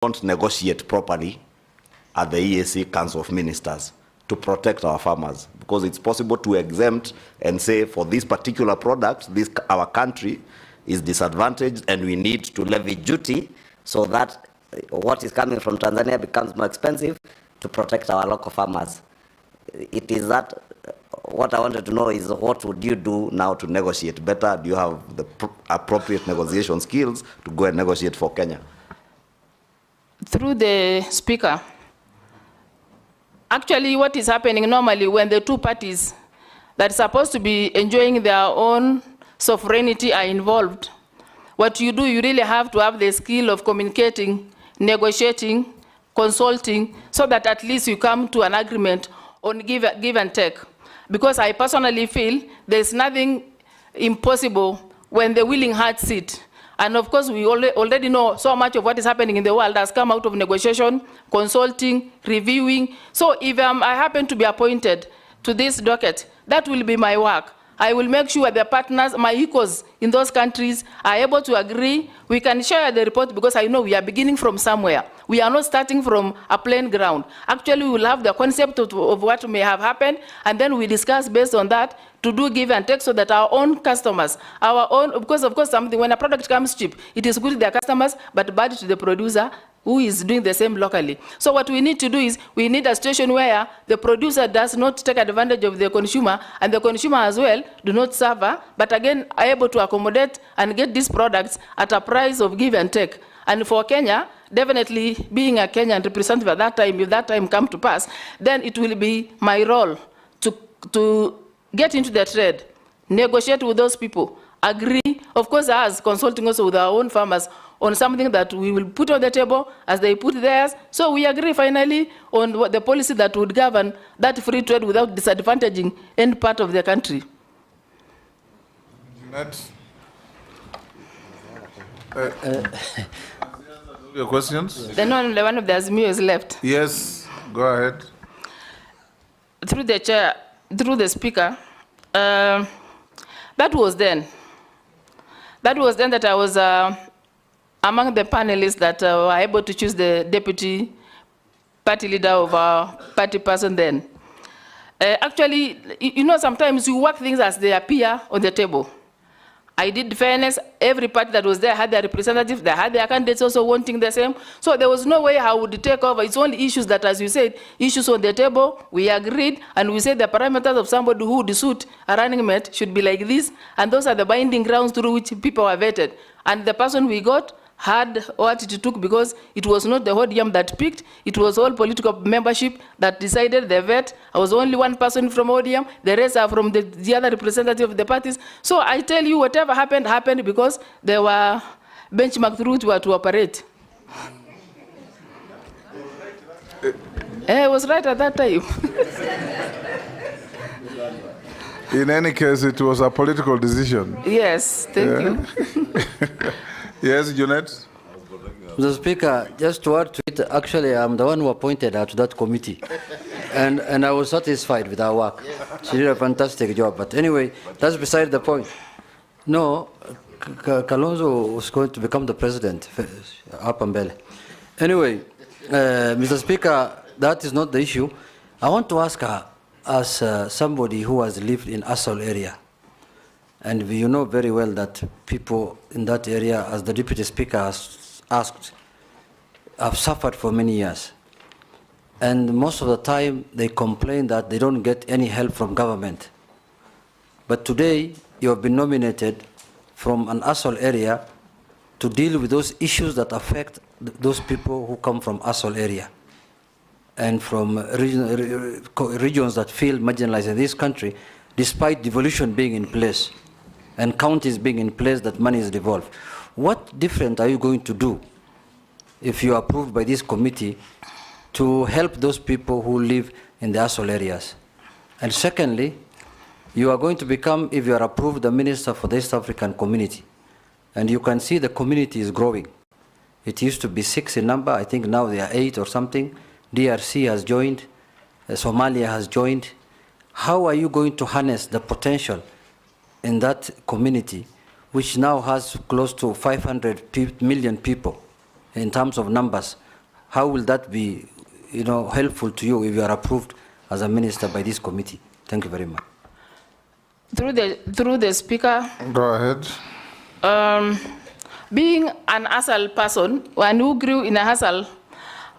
don't negotiate properly at the EAC Council of Ministers to protect our farmers, because it's possible to exempt and say for this particular product, our country is disadvantaged and we need to levy duty so that what is coming from Tanzania becomes more expensive to protect our local farmers. It is that what I wanted to know is what would you do now to negotiate better? Do you have the appropriate negotiation skills to go and negotiate for Kenya? Through the Speaker, actually what is happening normally when the two parties that are supposed to be enjoying their own sovereignty are involved, what you do, you really have to have the skill of communicating, negotiating, consulting, so that at least you come to an agreement on give and take. Because I personally feel there's nothing impossible when the willing heart sit. And of course, we already know so much of what is happening in the world has come out of negotiation, consulting, reviewing. So if I happen to be appointed to this docket, that will be my work. I will make sure the partners, my equals in those countries, are able to agree. We can share the report because I know we are beginning from somewhere. We are not starting from a plain ground. Actually, we will have the concept of what may have happened, and then we discuss based on that to do give and take so that our own customers, our own, because of course something, when a product comes cheap, it is good to their customers, but bad to the producer who is doing the same locally. So what we need to do is, we need a situation where the producer does not take advantage of the consumer, and the consumer as well do not suffer, but again are able to accommodate and get these products at a price of give and take. And for Kenya, definitely being a Kenyan representative at that time, if that time come to pass, then it will be my role to get into the trade, negotiate with those people, agree, of course, as consulting also with our own farmers on something that we will put on the table as they put theirs. So we agree finally on what the policy that would govern that free trade without disadvantaging any part of the country. Next. Your questions? Then only one of the Azimio is left. Yes, go ahead. Through the chair, through the Speaker, that was then. That was then that I was among the panelists that were able to choose the deputy party leader of our party person then. Actually, you know, sometimes you work things as they appear on the table. I did fairness. Every party that was there had their representatives. They had their candidates also wanting the same. So there was no way I would take over. It's only issues that, as you said, issues on the table. We agreed, and we said the parameters of somebody who would suit a running mate should be like this, and those are the binding grounds through which people were vetted. And the person we got had what it took, because it was not the ODM that picked, it was all political membership that decided the vet. I was only one person from ODM, the rest are from the other representative of the parties. So I tell you, whatever happened, happened because there were benchmark through to operate. I was right at that time. In any case, it was a political decision. Yes, thank you. Yes, Junet? Mr. Speaker, just to add to it, actually, I'm the one who appointed her to that committee. And I was satisfied with her work. She did a fantastic job. But anyway, that's beside the point. No, Kalonzo was going to become the president, up and belly. Anyway, Mr. Speaker, that is not the issue. I want to ask her, as somebody who has lived in Asol area, and you know very well that people in that area, as the Deputy Speaker has asked, have suffered for many years. And most of the time, they complain that they don't get any help from government. But today, you have been nominated from an Asol area to deal with those issues that affect those people who come from Asol area and from regions that feel marginalized in this country, despite devolution being in place and counties being in place that money is devolved. What different are you going to do if you are approved by this committee to help those people who live in the Asol areas? And secondly, you are going to become, if you are approved, the Minister for the East African Community. And you can see the community is growing. It used to be 6 in number. I think now they are 8 or something. DRC has joined. Somalia has joined. How are you going to harness the potential in that community, which now has close to 500 million people in terms of numbers? how will that be, helpful to you if you are approved as a minister by this committee? Thank you very much. Through the speaker. Go ahead. Being an ASAL person, one who grew in a ASAL,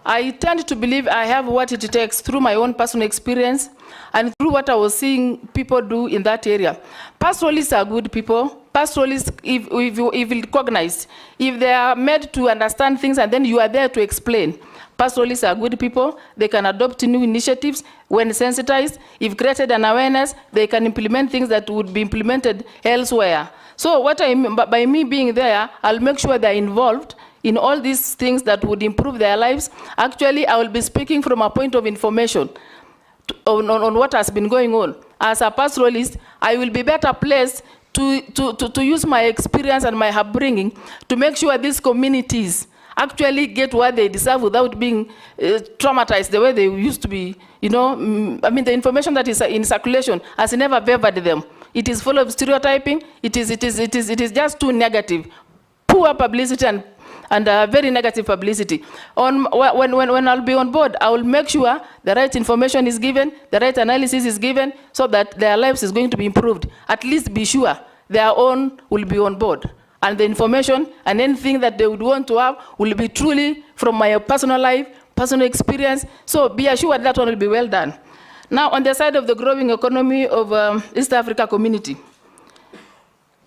I tend to believe I have what it takes through my own personal experience and through what I was seeing people do in that area. Pastoralists are good people. Pastoralists, if you recognize, if they are made to understand things and then you are there to explain. Pastoralists are good people. They can adopt new initiatives when sensitized. If created an awareness, they can implement things that would be implemented elsewhere. So what I mean by me being there, I'll make sure they're involved in all these things that would improve their lives. Actually, I will be speaking from a point of information on what has been going on. As a pastoralist, I will be better placed to use my experience and my upbringing to make sure these communities actually get what they deserve without being traumatized the way they used to be. The information that is in circulation has never favored them. It is full of stereotyping. It is just too negative, poor publicity and very negative publicity. When I'll be on board, I will make sure the right information is given, the right analysis is given, so that their lives is going to be improved. At least be sure their own will be on board. And the information and anything that they would want to have will be truly from my personal life, personal experience. So be assured that one will be well done. Now, on the side of the growing economy of East Africa community,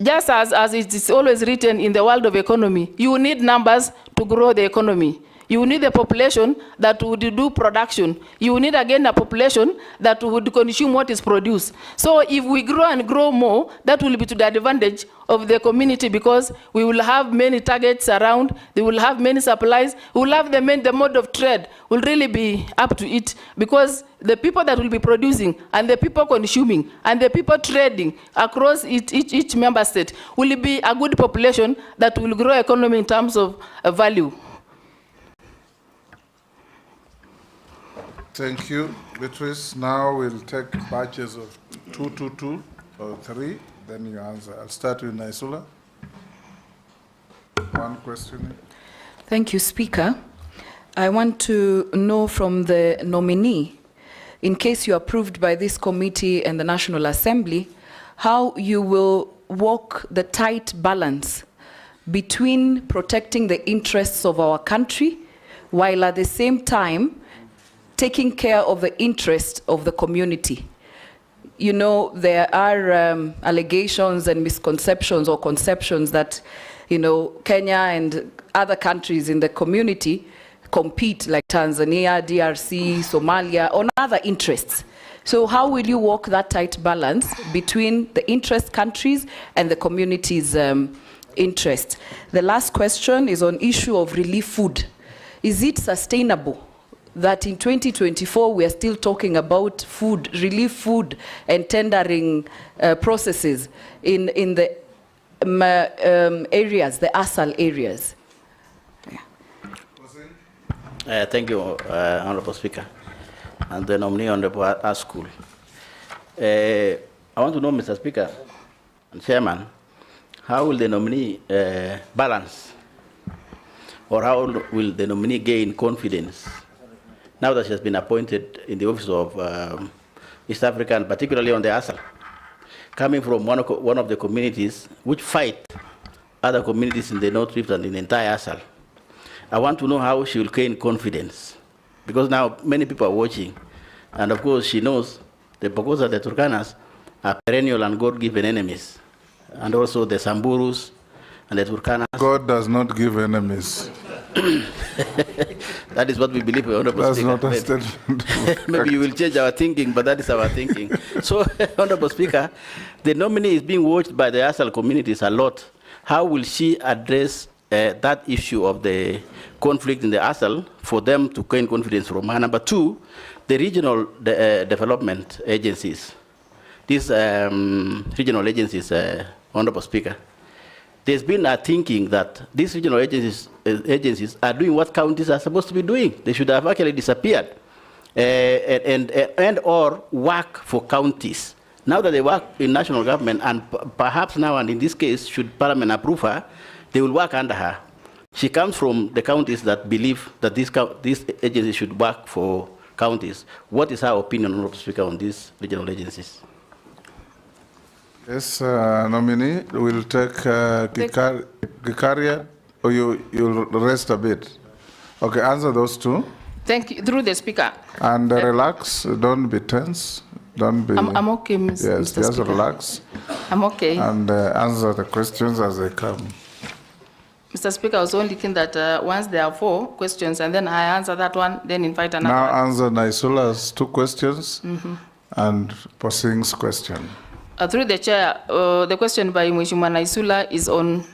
just as it is always written in the world of economy, you need numbers to grow the economy. You need a population that would do production. You need, again, a population that would consume what is produced. So if we grow and grow more, that will be to the advantage of the community, because we will have many targets around, they will have many supplies, we will have the mode of trade will really be up to it, because the people that will be producing and the people consuming and the people trading across each member state will be a good population that will grow economy in terms of value. Thank you, Beatrice. Now we'll take batches of 2 or 3, then you answer. I'll start with Naisula. One question. Thank you, Speaker. I want to know from the nominee, in case you're approved by this committee and the National Assembly, how you will walk the tight balance between protecting the interests of our country while at the same time taking care of the interest of the community. There are allegations and misconceptions or conceptions that, Kenya and other countries in the community compete, like Tanzania, DRC, Somalia, on other interests. So how will you walk that tight balance between the interest countries and the community's interest? The last question is on issue of relief food. Is it sustainable that in 2024 we are still talking about food, relief food and tendering processes in the areas, the ASAL areas? Thank you, Honorable Speaker, and the nominee, Honorable Askul. I want to know, Mr. Speaker and Chairman, how will the nominee balance, or how will the nominee gain confidence now that she has been appointed in the office of East Africa, and particularly on the ASAL, coming from one of the communities which fight other communities in the North Rift and in the entire ASAL? I want to know how she will gain confidence, because now many people are watching, and of course she knows the Bokosa, the Turkanas, are perennial and God-given enemies, and also the Samburus and the Turkanas. God does not give enemies. That is what we believe, Honorable That's Speaker. not a statement. Maybe you will change our thinking, but that is our thinking. So, Honorable Speaker, the nominee is being watched by the ASAL communities a lot. How will she address that issue of the conflict in the ASAL for them to gain confidence from her? Number two, the regional development agencies. These regional agencies, Honorable Speaker, there's been a thinking that these regional agencies are doing what counties are supposed to be doing. They should have actually disappeared and or work for counties. Now that they work in national government, and perhaps now and in this case, should Parliament approve her, they will work under her. She comes from the counties that believe that this agency should work for counties. What is her opinion, Honorable Speaker, on these regional agencies? Yes, nominee, we'll take Gikaria, or you'll rest a bit. Okay, answer those two. Thank you. Through the Speaker. And relax, don't be tense. Don't be... I'm okay, Mr. Yes, just Speaker. relax. I'm okay. And answer the questions as they come. Mr. Speaker, I was only thinking that once there are 4 questions and then I answer that one, then invite another Now one. answer Naisula's 2 questions and Posing's question. Through the chair, the question by Mheshimiwa Naisula is on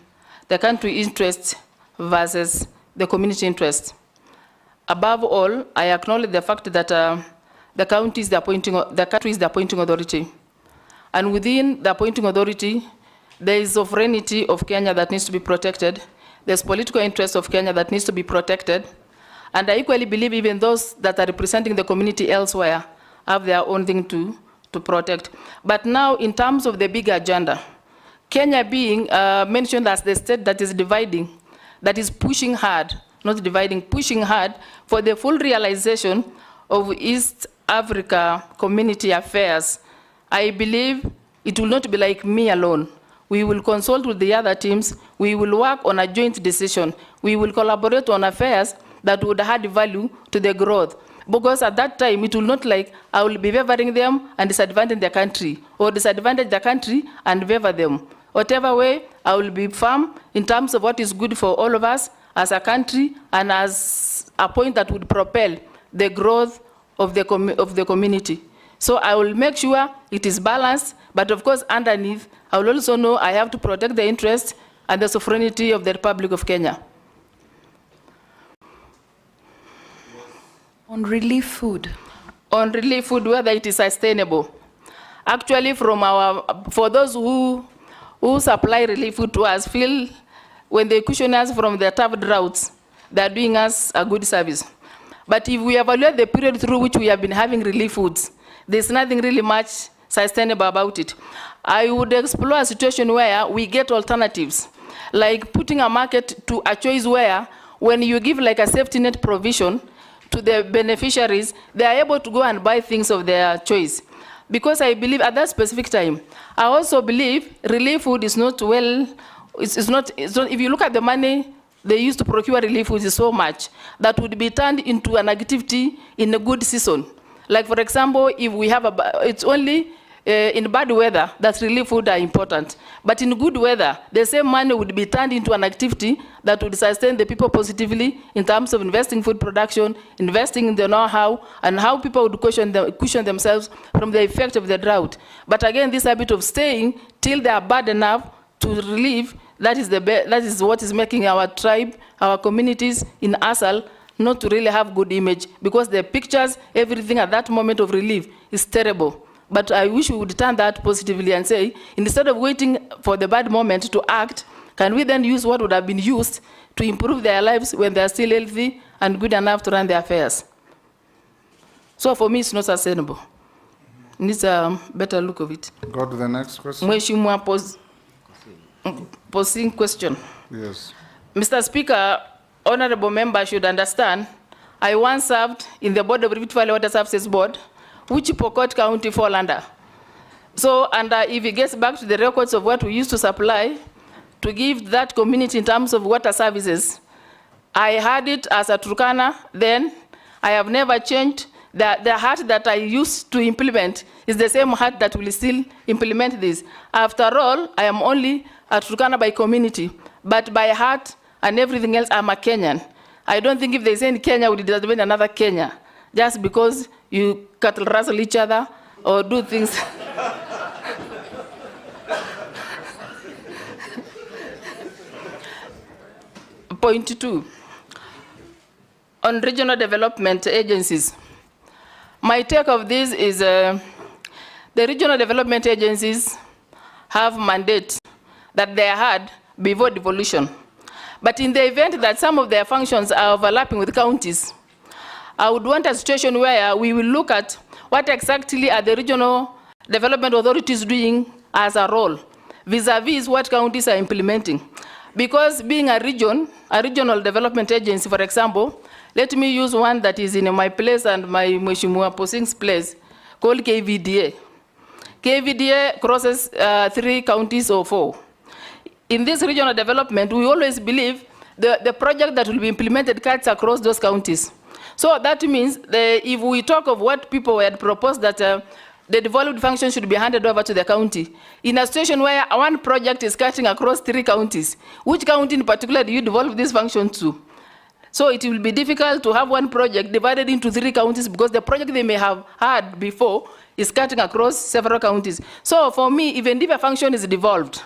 the country interest versus the community interest. Above all, I acknowledge the fact that the country is the appointing authority. And within the appointing authority, there is sovereignty of Kenya that needs to be protected. There's political interest of Kenya that needs to be protected. And I equally believe even those that are representing the community elsewhere have their own thing to protect. But now, in terms of the big agenda, Kenya being mentioned as the state that is dividing, that is pushing hard, not dividing, pushing hard for the full realization of East Africa community affairs, I believe it will not be like me alone. We will consult with the other teams. We will work on a joint decision. We will collaborate on affairs that would add value to the growth. Because at that time, it will not like I will be favoring them and disadvantaging the country, or disadvantage the country and favor them. Whatever way, I will be firm in terms of what is good for all of us as a country and as a point that would propel the growth of the community. So I will make sure it is balanced, but of course underneath, I will also know I have to protect the interests and the sovereignty of the Republic of Kenya. On relief food. On relief food, whether it is sustainable. Actually, for those who supply relief food to us, feel when they cushion us from the tough droughts, they're doing us a good service. But if we evaluate the period through which we have been having relief foods, there's nothing really much sustainable about it. I would explore a situation where we get alternatives, like putting a market to a choice where when you give like a safety net provision to the beneficiaries, they are able to go and buy things of their choice. Because I believe at that specific time, I also believe relief food is not well, it's not, if you look at the money they used to procure relief food is so much that would be turned into an activity in a good season. Like for example, if we have it's only in bad weather that relief food are important. But in good weather, the same money would be turned into an activity that would sustain the people positively in terms of investing food production, investing in the know-how, and how people would cushion themselves from the effect of the drought. But again, this habit of staying till they are bad enough to relieve, that is what is making our tribe, our communities in Asal not to really have good image, because the pictures, everything at that moment of relief is terrible. But I wish we would turn that positively and say, instead of waiting for the bad moment to act, can we then use what would have been used to improve their lives when they are still healthy and good enough to run their affairs? So for me, it's not sustainable. It needs a better look of it. Go to the next question. Mheshimiwa posing question. Yes. Mr. Speaker, honorable member should understand, I once served in the board of Rift Valley Water Services Board, which Pokot County fall under. So, and if it gets back to the records of what we used to supply to give that community in terms of water services, I had it as a Turkana then. I have never changed. The heart that I used to implement is the same heart that will still implement this. After all, I am only a Turkana by community, but by heart and everything else, I'm a Kenyan. I don't think if there's any Kenya, would it be another Kenya, just because you cattle wrestle each other or do things. Point 2, on regional development agencies. My take of this is the regional development agencies have mandate that they had before devolution. But in the event that some of their functions are overlapping with counties, I would want a situation where we will look at what exactly are the regional development authorities doing as a role, vis-a-vis what counties are implementing. Because being a regional development agency, for example, let me use one that is in my place and my Mheshimiwa Posing's place, called KVDA. KVDA crosses 3 counties or 4. In this regional development, we always believe the project that will be implemented cuts across those counties. So that means if we talk of what people had proposed that the devolved function should be handed over to the county, in a situation where one project is cutting across 3 counties, which county in particular do you devolve this function to? So it will be difficult to have one project divided into 3 counties because the project they may have had before is cutting across several counties. So for me, even if a function is devolved,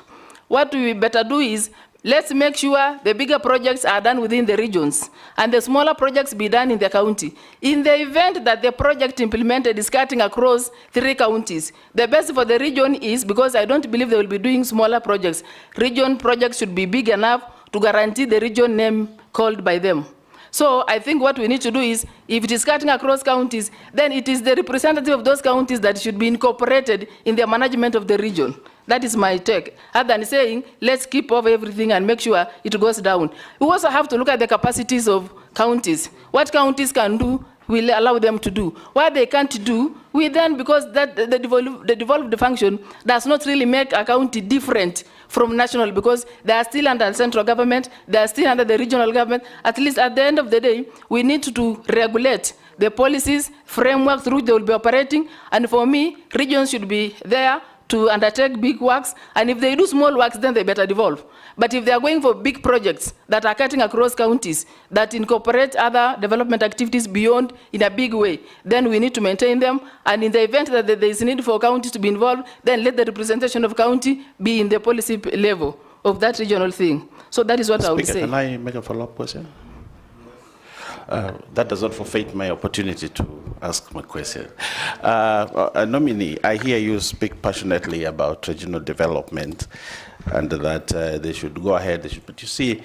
what we better do is let's make sure the bigger projects are done within the regions and the smaller projects be done in the county. In the event that the project implemented is cutting across 3 counties, the best for the region is, because I don't believe they will be doing smaller projects, region projects should be big enough to guarantee the region name called by them. So I think what we need to do is, if it is cutting across counties, then it is the representative of those counties that should be incorporated in the management of the region. That is my take. Other than saying, let's keep over everything and make sure it goes down. We also have to look at the capacities of counties. What counties can do, we'll allow them to do. What they can't do, we then, because that the devolved function does not really make a county different from national, because they are still under the central government, they are still under the regional government. At least at the end of the day, we need to regulate the policies, framework through which they will be operating. And for me, regions should be there to undertake big works, and if they do small works, then they better devolve. But if they are going for big projects that are cutting across counties, that incorporate other development activities beyond in a big way, then we need to maintain them. And in the event that there is need for counties to be involved, then let the representation of county be in the policy level of that regional thing. So that is what I would say. Can I make a follow-up question? That does not forfeit my opportunity to ask my question. Nominee, I hear you speak passionately about regional development and that they should go ahead. But you see,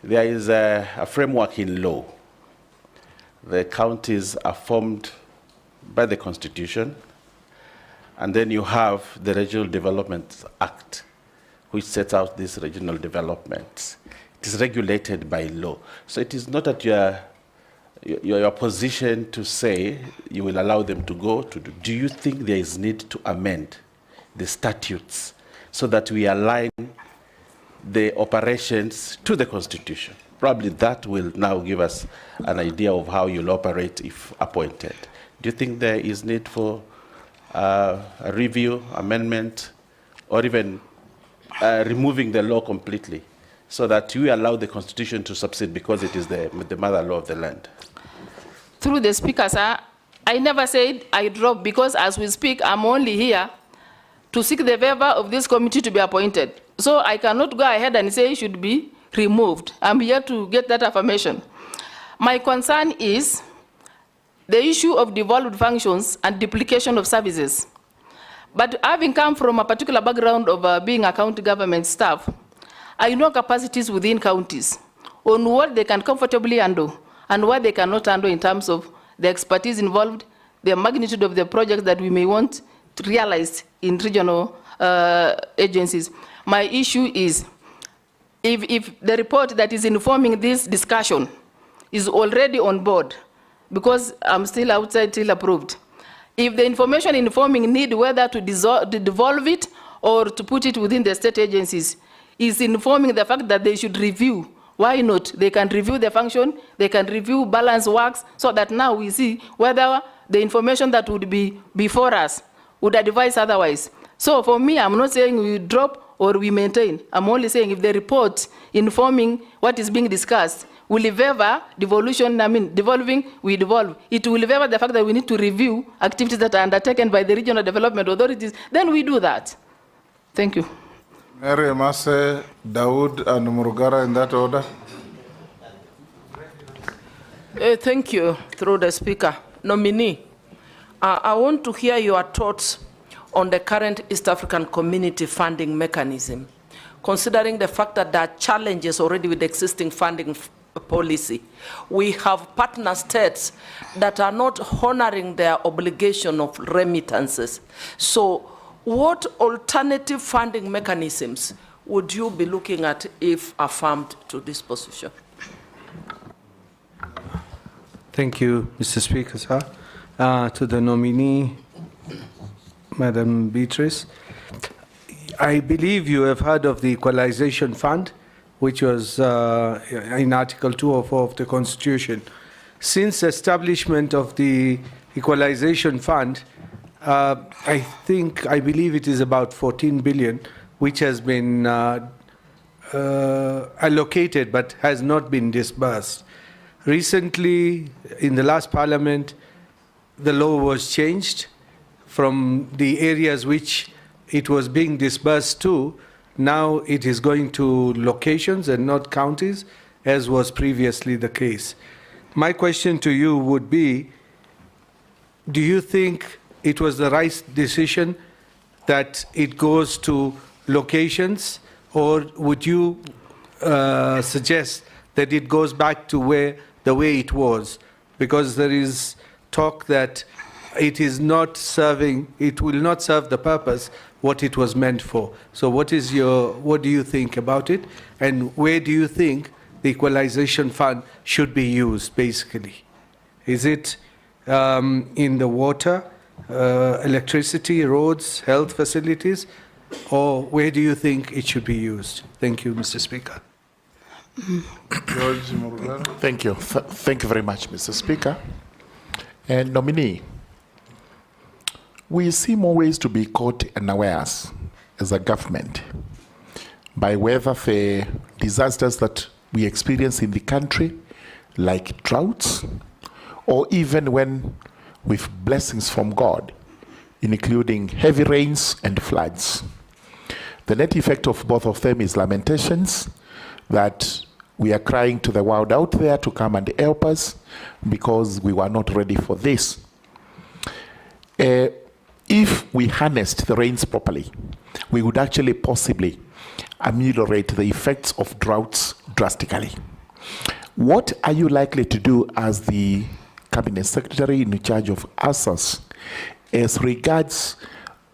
there is a framework in law. The counties are formed by the Constitution, and then you have the Regional Development Act, which sets out these regional developments. It is regulated by law. So it is not that your position to say you will allow them to go to do you think there is need to amend the statutes so that we align the operations to the Constitution? Probably that will now give us an idea of how you'll operate if appointed. Do you think there is need for a review, amendment, or even removing the law completely so that you allow the Constitution to succeed because it is the mother law of the land? Through the speaker, sir, I never said I drop, because as we speak, I'm only here to seek the favor of this committee to be appointed. So I cannot go ahead and say it should be removed. I'm here to get that affirmation. My concern is the issue of devolved functions and duplication of services. But having come from a particular background of being a county government staff, I know capacities within counties on what they can comfortably handle and what they cannot handle in terms of the expertise involved, the magnitude of the projects that we may want to realize in regional agencies. My issue is, if the report that is informing this discussion is already on board, because I'm still outside till approved, if the information informing need whether to devolve it or to put it within the state agencies is informing the fact that they should review, why not? They can review the function, they can review balance works, so that now we see whether the information that would be before us would advise otherwise. So for me, I'm not saying we drop or we maintain. I'm only saying if the report informing what is being discussed will favor devolution, devolving, we devolve. It will favor the fact that we need to review activities that are undertaken by the regional development authorities, then we do that. Thank you. Mary Mase, Dawood, and Murugara, in that order. Thank you, through the speaker. Nominee, I want to hear your thoughts on the current East African Community funding mechanism, considering the fact that there are challenges already with the existing funding policy. We have partner states that are not honoring their obligation of remittances. So what alternative funding mechanisms would you be looking at if affirmed to this position? Thank you, Mr. Speaker, sir. To the nominee, Madam Beatrice, I believe you have heard of the Equalization Fund, which was in Article 204 of the Constitution. Since establishment of the Equalization Fund, I believe it is about 14 billion, which has been allocated but has not been disbursed. Recently, in the last parliament, the law was changed from the areas which it was being disbursed to. Now it is going to locations and not counties, as was previously the case. My question to you would be, do you think it was the right decision that it goes to locations, or would you suggest that it goes back to the way it was? Because there is talk that it will not serve the purpose what it was meant for. So what do you think about it? And where do you think the Equalization Fund should be used, basically? Is it in the water, electricity, roads, health facilities, or where do you think it should be used? Thank you, Mr. Speaker. George Murugano. Thank you. Thank you very much, Mr. Speaker. And nominee, we see more ways to be caught unawares as a government by whether the disasters that we experience in the country, like droughts, or even when with blessings from God, including heavy rains and floods. The net effect of both of them is lamentations that we are crying to the world out there to come and help us because we were not ready for this. If we harnessed the rains properly, we would actually possibly ameliorate the effects of droughts drastically. What are you likely to do as the Cabinet Secretary in charge of ASAS as regards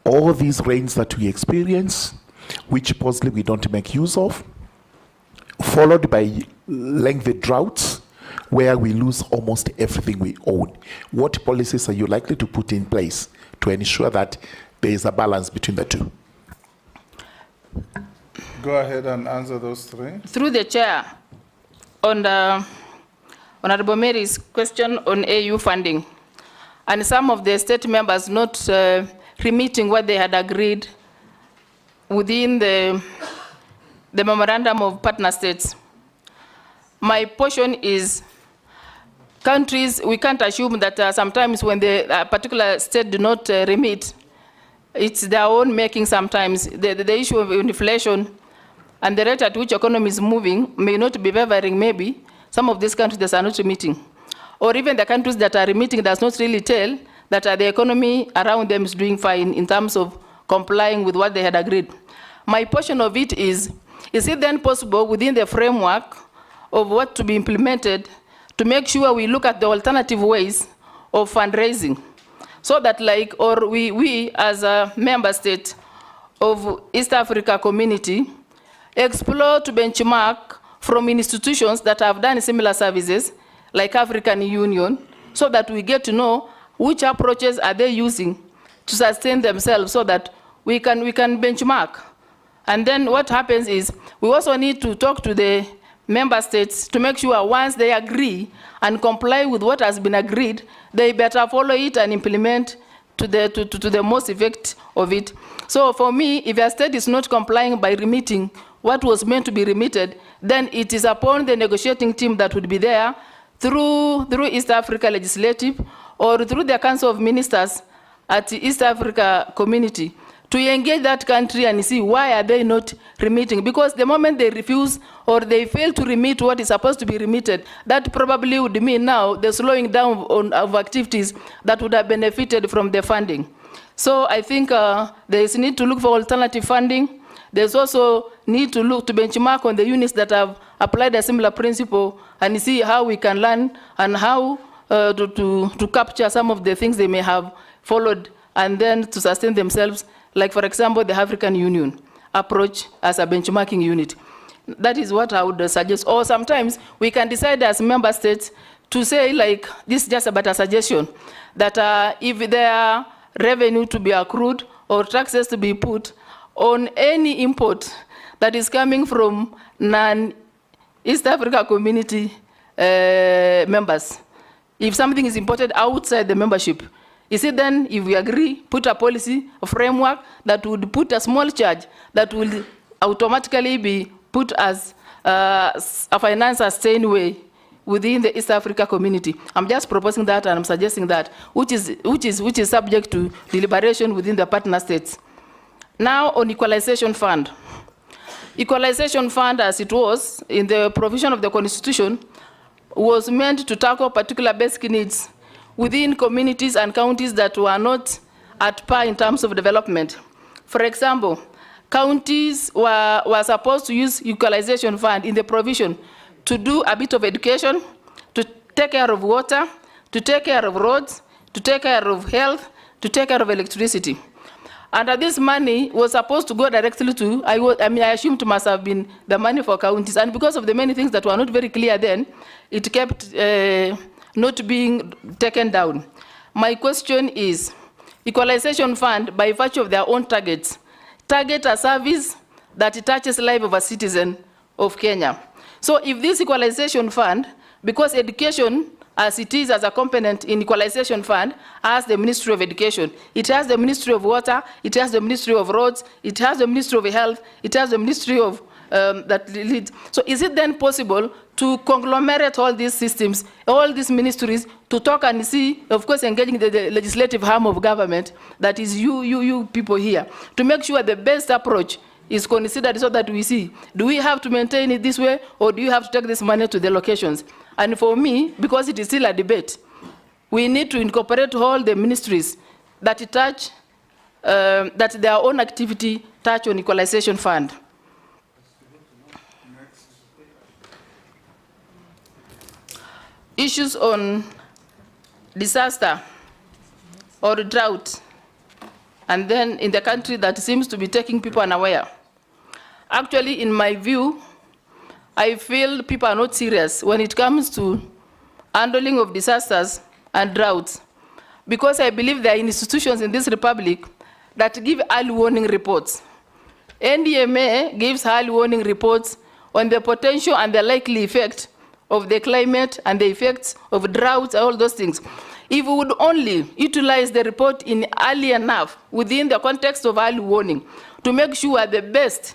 all these rains that we experience, which possibly we don't make use of, followed by lengthy droughts where we lose almost everything we own? What policies are you likely to put in place to ensure that there is a balance between the two? Go ahead and answer those three. Through the chair, on the Honorable Mary's question on AU funding, and some of the state members not remitting what they had agreed within the memorandum of partner states. My portion is countries, we can't assume that sometimes when the particular state do not remit, it's their own making sometimes. The issue of inflation and the rate at which economy is moving may not be favoring maybe some of these countries that are not remitting. Or even the countries that are remitting does not really tell that the economy around them is doing fine in terms of complying with what they had agreed. My portion of it is it then possible within the framework of what to be implemented to make sure we look at the alternative ways of fundraising, so that we as a member state of East Africa community explore to benchmark from institutions that have done similar services, like African Union, so that we get to know which approaches are they using to sustain themselves, so that we can benchmark. And then what happens is we also need to talk to the member states to make sure once they agree and comply with what has been agreed, they better follow it and implement to the most effect of it. So for me, if a state is not complying by remitting what was meant to be remitted, then it is upon the negotiating team that would be there through East Africa Legislative or through the Council of Ministers at the East Africa Community to engage that country and see why are they not remitting. Because the moment they refuse or they fail to remit what is supposed to be remitted, that probably would mean now the slowing down of activities that would have benefited from the funding. So I think there is need to look for alternative funding. There's also need to look to benchmark on the units that have applied a similar principle and see how we can learn and how to capture some of the things they may have followed and then to sustain themselves. Like, for example, the African Union. approach as a benchmarking unit. That is what I would suggest. Or sometimes we can decide as member states to say, like, this is just about a suggestion, that if there are revenue to be accrued or taxes to be put on any import that is coming from non-East Africa community members, if something is imported outside the membership, is it then, if we agree, put a policy, a framework that would put a small charge that will automatically be put as a finance sustained way within the East Africa community? I'm just proposing that, and I'm suggesting that, which is subject to deliberation within the partner states. Now on equalization fund. Equalization fund, as it was in the provision of the Constitution, was meant to tackle particular basic needs within communities and counties that were not at par in terms of development. For example, counties were supposed to use equalization fund in the provision to do a bit of education, to take care of water, to take care of roads, to take care of health, to take care of electricity. And this money was supposed to go directly to, I assumed it must have been the money for counties. And because of the many things that were not very clear then, it kept not being taken down. My question is, equalization fund, by virtue of their own targets, target a service that touches the life of a citizen of Kenya. So if this equalization fund, because education, as it is as a component in equalization fund, has the Ministry of Education, it has the Ministry of Water, it has the Ministry of Roads, it has the Ministry of Health, it has the Ministry of that leads. So is it then possible to conglomerate all these systems, all these ministries, to talk and see, of course, engaging the legislative arm of government, that is you people here, to make sure the best approach is considered, so that we see, do we have to maintain it this way, or do you have to take this money to the locations? And for me, because it is still a debate, we need to incorporate all the ministries that touch, that their own activity touch on equalization fund. Issues on disaster or drought, and then in the country that seems to be taking people unaware. Actually, in my view, I feel people are not serious when it comes to handling of disasters and droughts, because I believe there are institutions in this republic that give early warning reports. NDMA gives early warning reports on the potential and the likely effect of the climate and the effects of droughts, all those things. If we would only utilize the report in early enough within the context of early warning to make sure the best